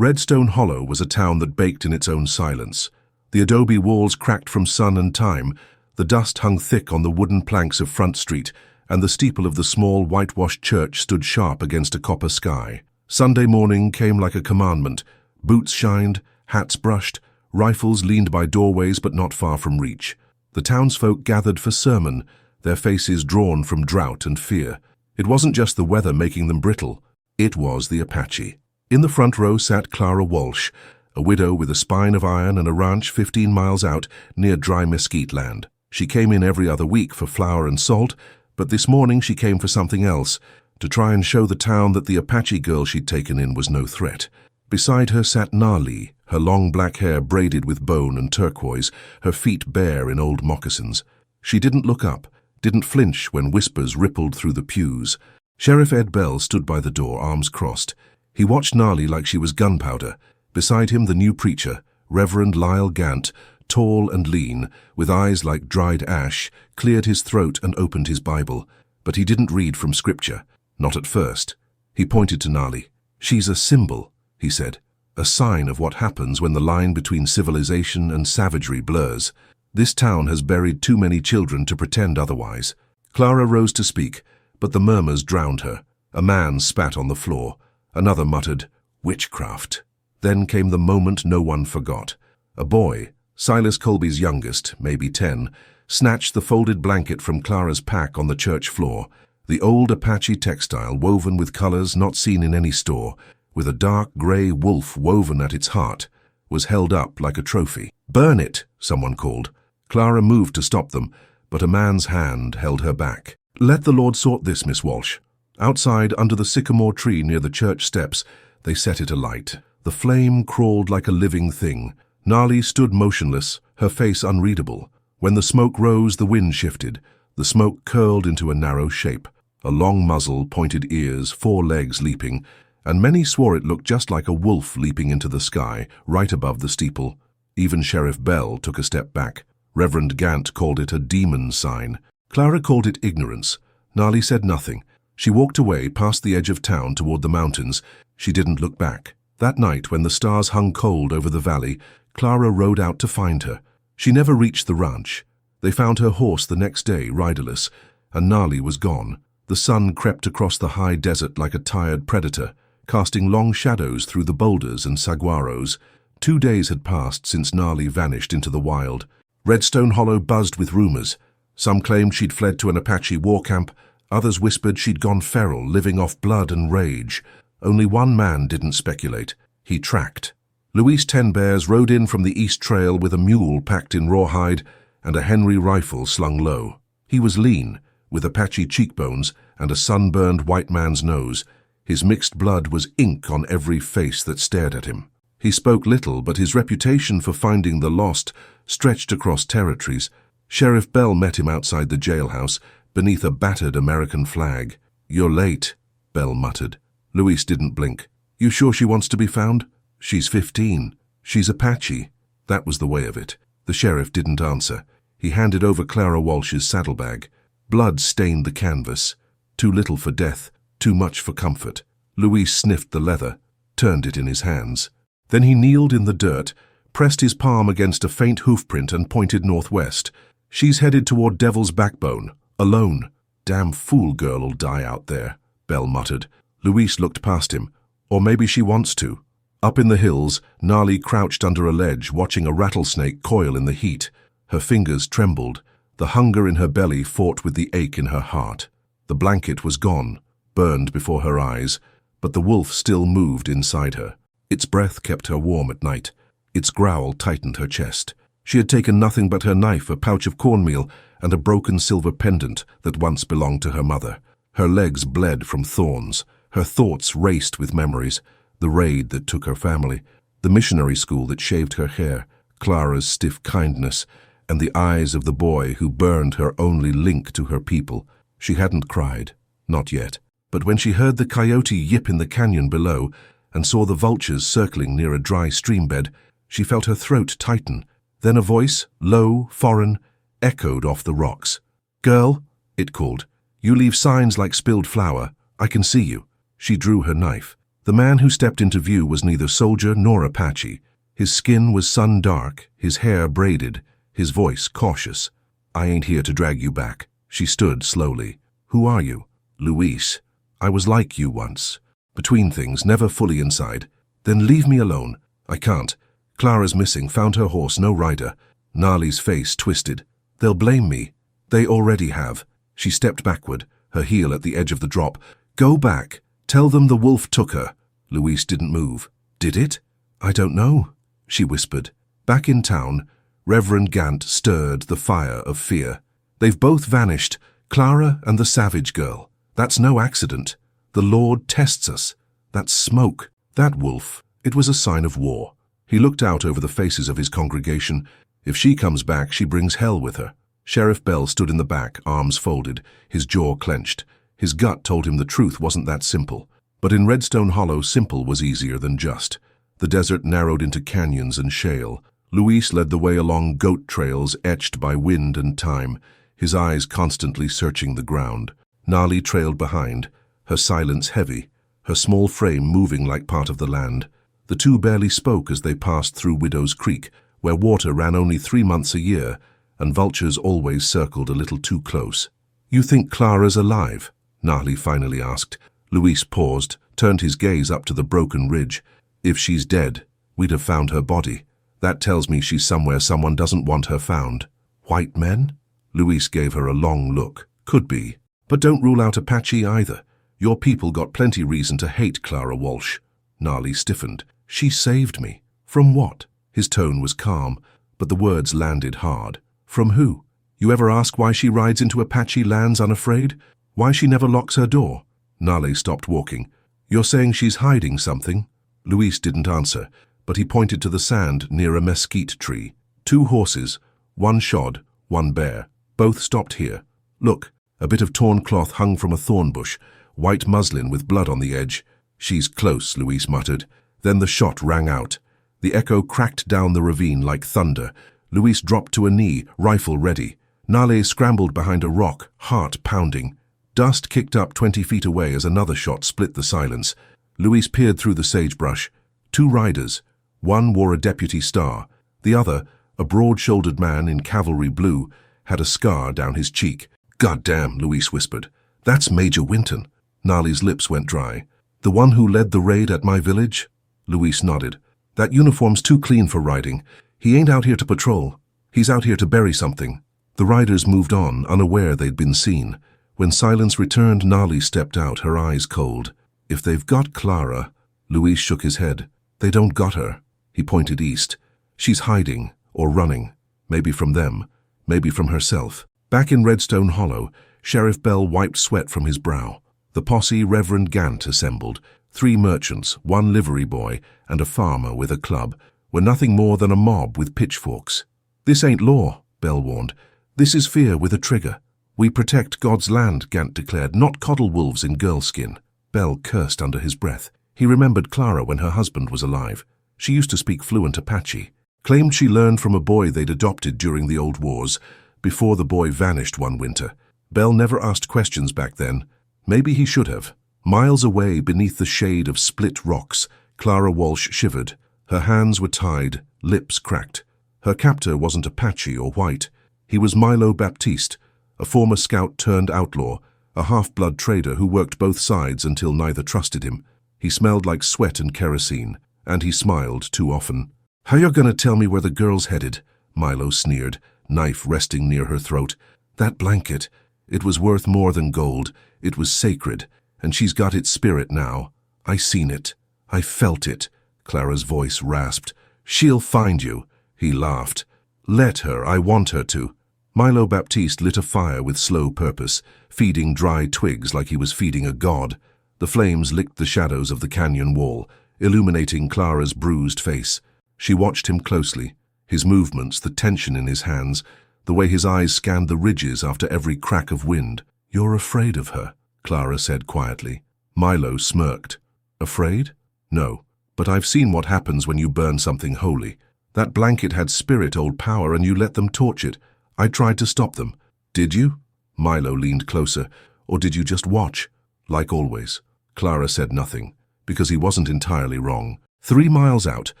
Redstone Hollow was a town that baked in its own silence. The adobe walls cracked from sun and time, the dust hung thick on the wooden planks of Front Street, and the steeple of the small whitewashed church stood sharp against a copper sky. Sunday morning came like a commandment. Boots shined, hats brushed, rifles leaned by doorways but not far from reach. The townsfolk gathered for sermon, their faces drawn from drought and fear. It wasn't just the weather making them brittle, it was the Apache. In the front row sat Clara Walsh, a widow with a spine of iron and a ranch 15 miles out near dry mesquite land. She came in every other week for flour and salt, but this morning she came for something else, to try and show the town that the Apache girl she'd taken in was no threat. Beside her sat Nali, her long black hair braided with bone and turquoise, her feet bare in old moccasins. She didn't look up, didn't flinch when whispers rippled through the pews. Sheriff Ed Bell stood by the door, arms crossed. He watched Nali like she was gunpowder. Beside him the new preacher, Reverend Lyle Gant, tall and lean, with eyes like dried ash, cleared his throat and opened his Bible. But he didn't read from Scripture, not at first. He pointed to Nali. "She's a symbol," he said, "a sign of what happens when the line between civilization and savagery blurs. This town has buried too many children to pretend otherwise." Clara rose to speak, but the murmurs drowned her. A man spat on the floor. Another muttered, "Witchcraft." Then came the moment no one forgot. A boy, Silas Colby's youngest, maybe 10, snatched the folded blanket from Clara's pack on the church floor. The old Apache textile, woven with colors not seen in any store, with a dark gray wolf woven at its heart, was held up like a trophy. "Burn it," someone called. Clara moved to stop them, but a man's hand held her back. "Let the Lord sort this, Miss Walsh." Outside, under the sycamore tree near the church steps, they set it alight. The flame crawled like a living thing. Nali stood motionless, her face unreadable. When the smoke rose, the wind shifted. The smoke curled into a narrow shape. A long muzzle, pointed ears, 4 legs leaping, and many swore it looked just like a wolf leaping into the sky, right above the steeple. Even Sheriff Bell took a step back. Reverend Gant called it a demon sign. Clara called it ignorance. Nali said nothing. She walked away past the edge of town toward the mountains. She didn't look back. That night, when the stars hung cold over the valley, Clara rode out to find her. She never reached the ranch. They found her horse the next day, riderless, and Nali was gone. The sun crept across the high desert like a tired predator, casting long shadows through the boulders and saguaros. 2 days had passed since Nali vanished into the wild. Redstone Hollow buzzed with rumors. Some claimed she'd fled to an Apache war camp. Others whispered she'd gone feral, living off blood and rage. Only one man didn't speculate. He tracked. Luis Ten Bears rode in from the East Trail with a mule packed in rawhide and a Henry rifle slung low. He was lean, with Apache cheekbones and a sunburned white man's nose. His mixed blood was ink on every face that stared at him. He spoke little, but his reputation for finding the lost stretched across territories. Sheriff Bell met him outside the jailhouse, beneath a battered American flag. "You're late," Bell muttered. Luis didn't blink. "You sure she wants to be found?" "She's 15. She's Apache." That was the way of it. The sheriff didn't answer. He handed over Clara Walsh's saddlebag. Blood stained the canvas. Too little for death, too much for comfort. Luis sniffed the leather, turned it in his hands. Then he kneeled in the dirt, pressed his palm against a faint hoofprint and pointed northwest. "She's headed toward Devil's Backbone, alone." "Damn fool girl'll die out there," Bell muttered. Luis looked past him. "Or maybe she wants to." Up in the hills, Nali crouched under a ledge, watching a rattlesnake coil in the heat. Her fingers trembled. The hunger in her belly fought with the ache in her heart. The blanket was gone, burned before her eyes, but the wolf still moved inside her. Its breath kept her warm at night. Its growl tightened her chest. She had taken nothing but her knife, a pouch of cornmeal, and a broken silver pendant that once belonged to her mother. Her legs bled from thorns. Her thoughts raced with memories. The raid that took her family, the missionary school that shaved her hair, Clara's stiff kindness, and the eyes of the boy who burned her only link to her people. She hadn't cried, not yet. But when she heard the coyote yip in the canyon below and saw the vultures circling near a dry streambed, she felt her throat tighten. Then a voice, low, foreign, echoed off the rocks. "Girl," it called, "you leave signs like spilled flour. I can see you." She drew her knife. The man who stepped into view was neither soldier nor Apache. His skin was sun-dark, his hair braided, his voice cautious. "I ain't here to drag you back." She stood slowly. "Who are you?" "Luis. I was like you once. Between things, never fully inside." "Then leave me alone." "I can't. Clara's missing, found her horse, no rider." Nali's face twisted. "They'll blame me." "They already have." She stepped backward, her heel at the edge of the drop. "Go back. Tell them the wolf took her." Luis didn't move. "Did it?" "I don't know," she whispered. Back in town, Reverend Gant stirred the fire of fear. "They've both vanished, Clara and the savage girl. That's no accident. The Lord tests us. That smoke, that wolf, it was a sign of war." He looked out over the faces of his congregation. "If she comes back, she brings hell with her." Sheriff Bell stood in the back, arms folded, his jaw clenched. His gut told him the truth wasn't that simple. But in Redstone Hollow, simple was easier than just. The desert narrowed into canyons and shale. Luis led the way along goat trails etched by wind and time, his eyes constantly searching the ground. Nali trailed behind, her silence heavy, her small frame moving like part of the land. The two barely spoke as they passed through Widow's Creek, where water ran only 3 months a year, and vultures always circled a little too close. "You think Clara's alive?" Nali finally asked. Luis paused, turned his gaze up to the broken ridge. "If she's dead, we'd have found her body. That tells me she's somewhere someone doesn't want her found." "White men?" Luis gave her a long look. "Could be. But don't rule out Apache either. Your people got plenty reason to hate Clara Walsh." Nali stiffened. "She saved me." "From what?" His tone was calm, but the words landed hard. "From who? You ever ask why she rides into Apache lands unafraid? Why she never locks her door?" Nali stopped walking. "You're saying she's hiding something?" Luis didn't answer, but he pointed to the sand near a mesquite tree. 2 horses, one shod, one bare. Both stopped here. "Look." A bit of torn cloth hung from a thorn bush, white muslin with blood on the edge. "She's close," Luis muttered. Then the shot rang out. The echo cracked down the ravine like thunder. Luis dropped to a knee, rifle ready. Nale scrambled behind a rock, heart pounding. Dust kicked up 20 feet away as another shot split the silence. Luis peered through the sagebrush. 2 riders. One wore a deputy star. The other, a broad-shouldered man in cavalry blue, had a scar down his cheek. "Goddamn," Luis whispered. "That's Major Winton." Nali's lips went dry. "The one who led the raid at my village?" Luis nodded. "That uniform's too clean for riding. He ain't out here to patrol. He's out here to bury something." The riders moved on, unaware they'd been seen. When silence returned, Nali stepped out, her eyes cold. "If they've got Clara..." Luis shook his head. "They don't got her." He pointed east. "She's hiding, or running. Maybe from them, maybe from herself." Back in Redstone Hollow, Sheriff Bell wiped sweat from his brow. The posse Reverend Gant assembled. 3 merchants, 1 livery boy, and a farmer with a club, were nothing more than a mob with pitchforks. "This ain't law," Bell warned. "This is fear with a trigger." "We protect God's land," Gant declared, "not coddle wolves in girl skin." Bell cursed under his breath. He remembered Clara when her husband was alive. She used to speak fluent Apache. Claimed she learned from a boy they'd adopted during the old wars, before the boy vanished one winter. Bell never asked questions back then. Maybe he should have. Miles away, beneath the shade of split rocks, Clara Walsh shivered. Her hands were tied, lips cracked. Her captor wasn't Apache or white. He was Milo Baptiste, a former scout turned outlaw, a half-blood trader who worked both sides until neither trusted him. He smelled like sweat and kerosene, and he smiled too often. "How you gonna tell me where the girl's headed?" Milo sneered, knife resting near her throat. "That blanket, it was worth more than gold. It was sacred, and she's got its spirit now. I seen it. I felt it." Clara's voice rasped. "She'll find you." He laughed. "Let her, I want her to." Milo Baptiste lit a fire with slow purpose, feeding dry twigs like he was feeding a god. The flames licked the shadows of the canyon wall, illuminating Clara's bruised face. She watched him closely, his movements, the tension in his hands, the way his eyes scanned the ridges after every crack of wind. "You're afraid of her," Clara said quietly. Milo smirked. "Afraid? No, but I've seen what happens when you burn something holy. That blanket had spirit, old power, and you let them torch it. I tried to stop them." "Did you?" Milo leaned closer. "Or did you just watch?" "Like always." Clara said nothing. because he wasn't entirely wrong. 3 miles out,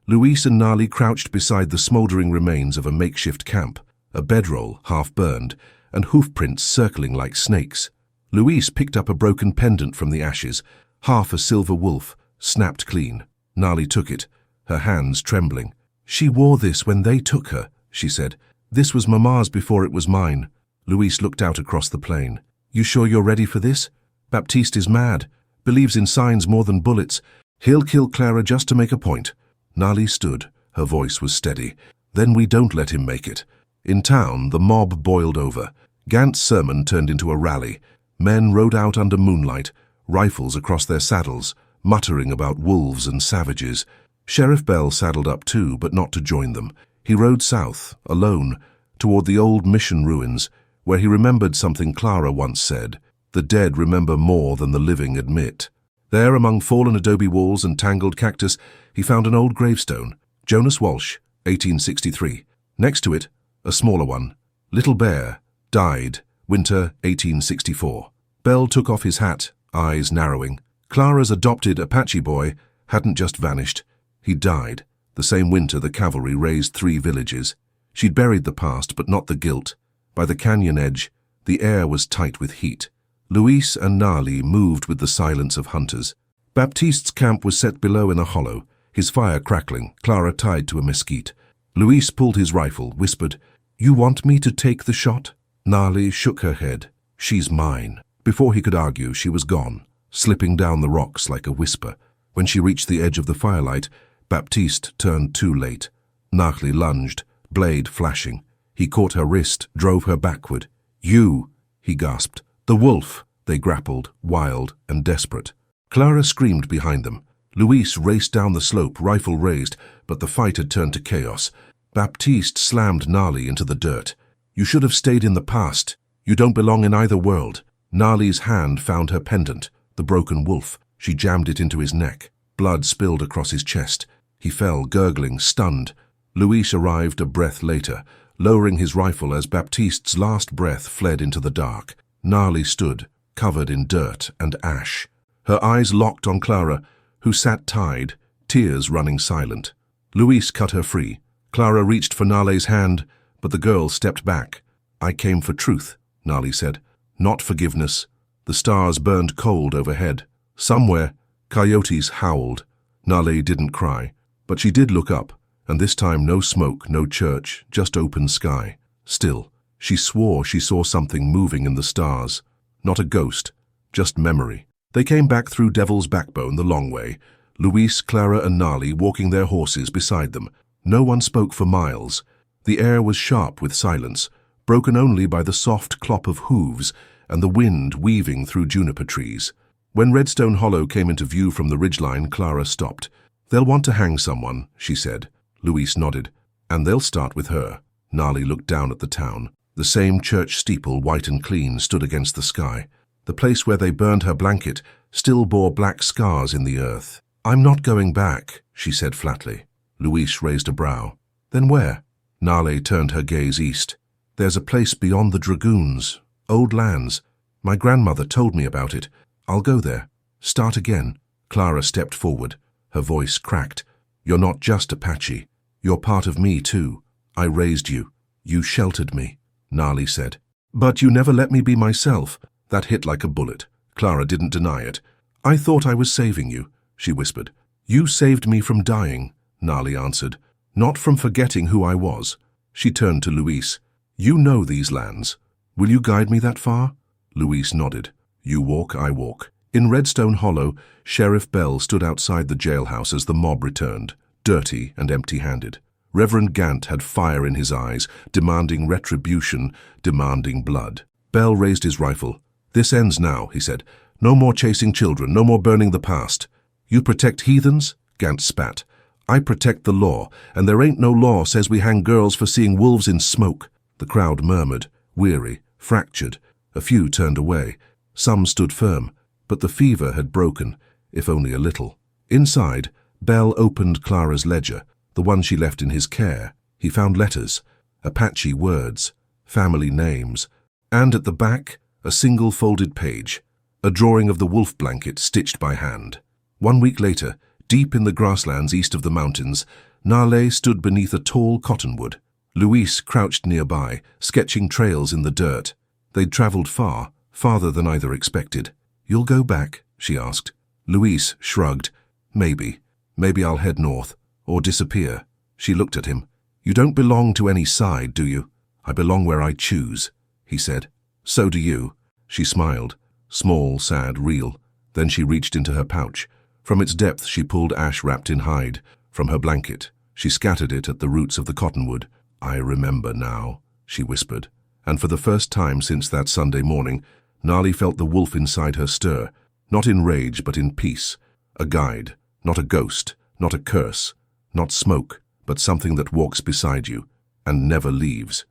Luis and Nali crouched beside the smoldering remains of a makeshift camp, a bedroll half-burned, and hoofprints circling like snakes. Luis picked up a broken pendant from the ashes, half a silver wolf, snapped clean. Nali took it, her hands trembling. "She wore this when they took her," she said. "This was Mama's before it was mine." Luis looked out across the plain. "You sure you're ready for this? Baptiste is mad, believes in signs more than bullets. He'll kill Clara just to make a point." Nali stood, her voice was steady. "Then we don't let him make it." In town, the mob boiled over. Gant's sermon turned into a rally. Men rode out under moonlight, rifles across their saddles, muttering about wolves and savages. Sheriff Bell saddled up too, but not to join them. He rode south, alone, toward the old mission ruins, where he remembered something Clara once said: "The dead remember more than the living admit." There, among fallen adobe walls and tangled cactus, he found an old gravestone. Jonas Walsh, 1863. Next to it, a smaller one. Little Bear, died, winter 1864. Bell took off his hat, eyes narrowing. Clara's adopted Apache boy hadn't just vanished. He died, the same winter the cavalry razed 3 villages. She'd buried the past, but not the guilt. By the canyon edge, the air was tight with heat. Luis and Nali moved with the silence of hunters. Baptiste's camp was set below in a hollow, his fire crackling, Clara tied to a mesquite. Luis pulled his rifle, whispered, "You want me to take the shot?" Nali shook her head. "She's mine." Before he could argue, she was gone, slipping down the rocks like a whisper. When she reached the edge of the firelight, Baptiste turned too late. Nali lunged, blade flashing. He caught her wrist, drove her backward. "You!" he gasped. "The wolf!" They grappled, wild and desperate. Clara screamed behind them. Luis raced down the slope, rifle raised, but the fight had turned to chaos. Baptiste slammed Nali into the dirt. "You should have stayed in the past. You don't belong in either world." Nali's hand found her pendant, the broken wolf. She jammed it into his neck. Blood spilled across his chest. He fell, gurgling, stunned. Luis arrived a breath later, lowering his rifle as Baptiste's last breath fled into the dark. Nali stood, covered in dirt and ash. Her eyes locked on Clara, who sat tied, tears running silent. Luis cut her free. Clara reached for Nali's hand, but the girl stepped back. "I came for truth," Nali said, "not forgiveness." The stars burned cold overhead. Somewhere, coyotes howled. Nali didn't cry, but she did look up, and this time no smoke, no church, just open sky. Still, she swore she saw something moving in the stars. Not a ghost, just memory. They came back through Devil's Backbone the long way, Luis, Clara and Nali walking their horses beside them. No one spoke for miles. The air was sharp with silence, broken only by the soft clop of hooves and the wind weaving through juniper trees. When Redstone Hollow came into view from the ridgeline, Clara stopped. "They'll want to hang someone," she said. Luis nodded. "And they'll start with her." Nali looked down at the town. The same church steeple, white and clean, stood against the sky. The place where they burned her blanket still bore black scars in the earth. "I'm not going back," she said flatly. Luis raised a brow. "Then where?" Nali turned her gaze east. "There's a place beyond the dragoons. Old lands. My grandmother told me about it. I'll go there. Start again." Clara stepped forward. Her voice cracked. "You're not just Apache. You're part of me, too. I raised you. You sheltered me," Nali said. "But you never let me be myself." That hit like a bullet. Clara didn't deny it. "I thought I was saving you," she whispered. "You saved me from dying," Nali answered. "Not from forgetting who I was." She turned to Luis. "You know these lands. Will you guide me that far?" Luis nodded. "You walk, I walk." In Redstone Hollow, Sheriff Bell stood outside the jailhouse as the mob returned, dirty and empty-handed. Reverend Gant had fire in his eyes, demanding retribution, demanding blood. Bell raised his rifle. "This ends now," he said. "No more chasing children, no more burning the past." "You protect heathens?" Gant spat. "I protect the law, and there ain't no law says we hang girls for seeing wolves in smoke." The crowd murmured, weary, fractured. A few turned away. Some stood firm, but the fever had broken, if only a little. Inside, Bell opened Clara's ledger, the one she left in his care. He found letters, Apache words, family names, and at the back, a single folded page, a drawing of the wolf blanket stitched by hand. 1 week later, deep in the grasslands east of the mountains, Nale stood beneath a tall cottonwood. Luis crouched nearby, sketching trails in the dirt. They'd traveled far, farther than either expected. "You'll go back?" she asked. Luis shrugged. "Maybe. Maybe I'll head north, or disappear." She looked at him. "You don't belong to any side, do you?" "I belong where I choose," he said. "So do you." She smiled. Small, sad, real. Then she reached into her pouch. From its depth she pulled ash wrapped in hide. From her blanket, she scattered it at the roots of the cottonwood. "I remember now," she whispered. And for the first time since that Sunday morning, Nali felt the wolf inside her stir, not in rage but in peace. A guide, not a ghost, not a curse, not smoke, but something that walks beside you and never leaves.